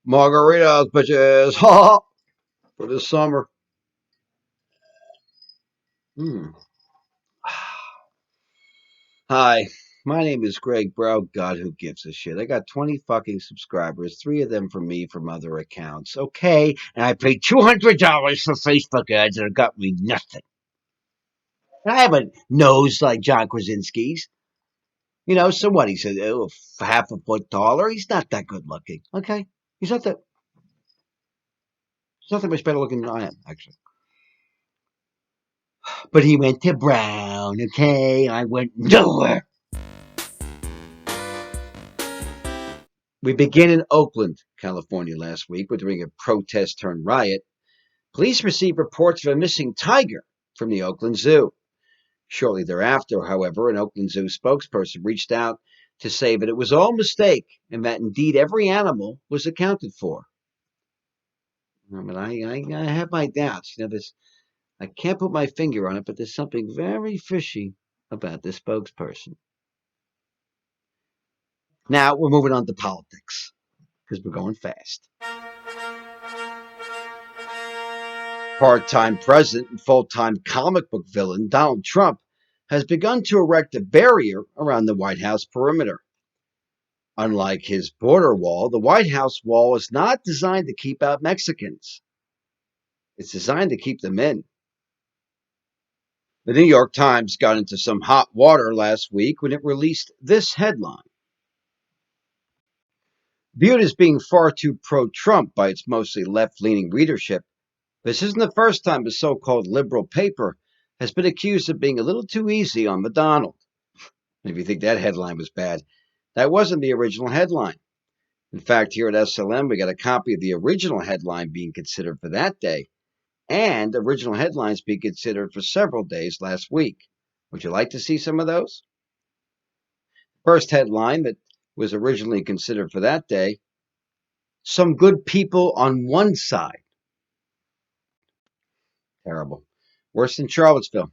Margaritas, bitches. Ha! For the summer. Hmm. Hi, my name is Greg Bro. God, who gives a shit? I got 20 fucking subscribers, three of them from me from other accounts. Okay, and I paid $200 for Facebook ads and it got me nothing. And I have a nose like John Krasinski's. So what? He said, oh, half a foot taller. He's not that good looking. Okay, he's not that. He's not that much better looking than I am, actually. But he went to Brown. Okay, I went nowhere. We began in Oakland, California last week, where during a protest turned riot, police received reports of a missing tiger from the Oakland Zoo. Shortly thereafter, however, an Oakland Zoo spokesperson reached out to say that it was all a mistake and that indeed every animal was accounted for. But I have my doubts. I can't put my finger on it, but there's something very fishy about this spokesperson. Now we're moving on to politics because we're going fast. Part-time president and full-time comic book villain Donald Trump has begun to erect a barrier around the White House perimeter. Unlike his border wall, the White House wall is not designed to keep out Mexicans. It's designed to keep them in. The New York Times got into some hot water last week when it released this headline. Viewed as being far too pro-Trump by its mostly left-leaning readership, this isn't the first time the so-called liberal paper has been accused of being a little too easy on the Donald. If you think that headline was bad, that wasn't the original headline. In fact, here at SLN, we got a copy of the original headline being considered for that day, and original headlines being considered for several days last week. Would you like to see some of those? First headline that was originally considered for that day: some good people on one side. Terrible. Worse than Charlottesville.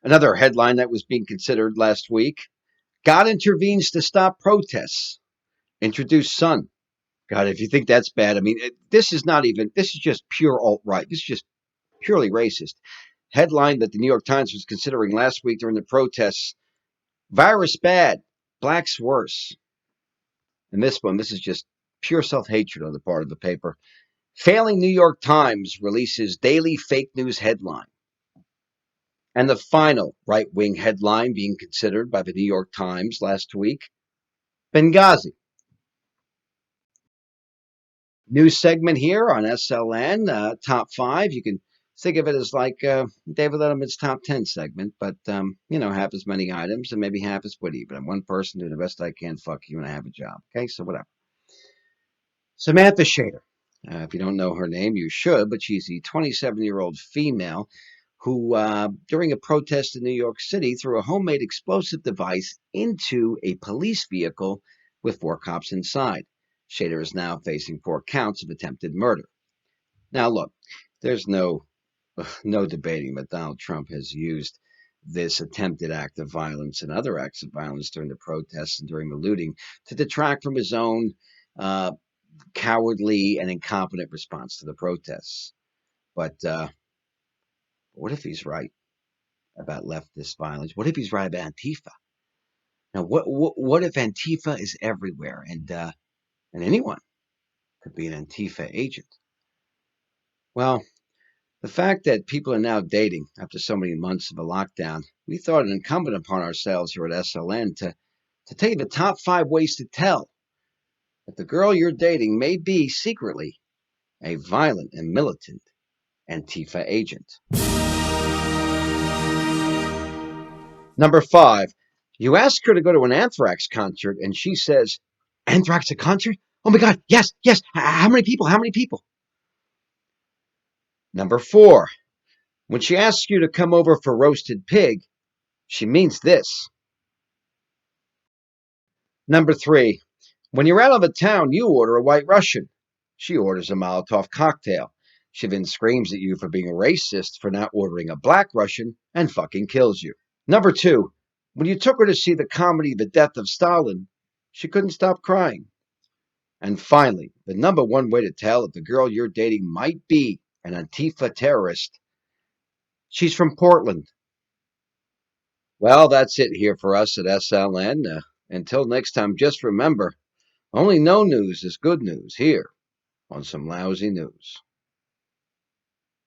Another headline that was being considered last week: God intervenes to stop protests. Introduce son. God, if you think that's bad, this is not even, this is just pure alt-right. This is just purely racist. Headline that the New York Times was considering last week during the protests: virus bad, blacks worse. And this one, this is just pure self-hatred on the part of the paper. Failing New York Times releases daily fake news headline. And the final right-wing headline being considered by the New York Times last week: Benghazi. New segment here on SLN, top five. You can think of it as like David Letterman's top 10 segment, but, half as many items and maybe half as witty. But I'm one person doing the best I can. Fuck you, and I have a job. Okay, so whatever. Samantha Shader. If you don't know her name, you should, but she's the 27-year-old female who, during a protest in New York City, threw a homemade explosive device into a police vehicle with four cops inside. Shader is now facing 4 counts of attempted murder. Now, look, there's no debating that Donald Trump has used this attempted act of violence and other acts of violence during the protests and during the looting to detract from his own cowardly and incompetent response to the protests. But what if he's right about leftist violence? What if he's right about Antifa? Now, what if Antifa is everywhere and anyone could be an Antifa agent? Well, the fact that people are now dating after so many months of a lockdown, we thought it incumbent upon ourselves here at SLN to tell you the top 5 ways to tell that the girl you're dating may be secretly a violent and militant Antifa agent. Number 5, you ask her to go to an Anthrax concert and she says, Anthrax a concert? Oh my God, yes, yes. How many people? How many people? Number 4, when she asks you to come over for roasted pig, she means this. Number 3, when you're out of the town, you order a White Russian. She orders a Molotov cocktail. She then screams at you for being a racist for not ordering a Black Russian and fucking kills you. Number 2, when you took her to see the comedy The Death of Stalin, she couldn't stop crying. And finally, the number one way to tell if the girl you're dating might be an Antifa terrorist, she's from Portland. Well, that's it here for us at SLN. Until next time, just remember, only no news is good news here on Some Lousy News.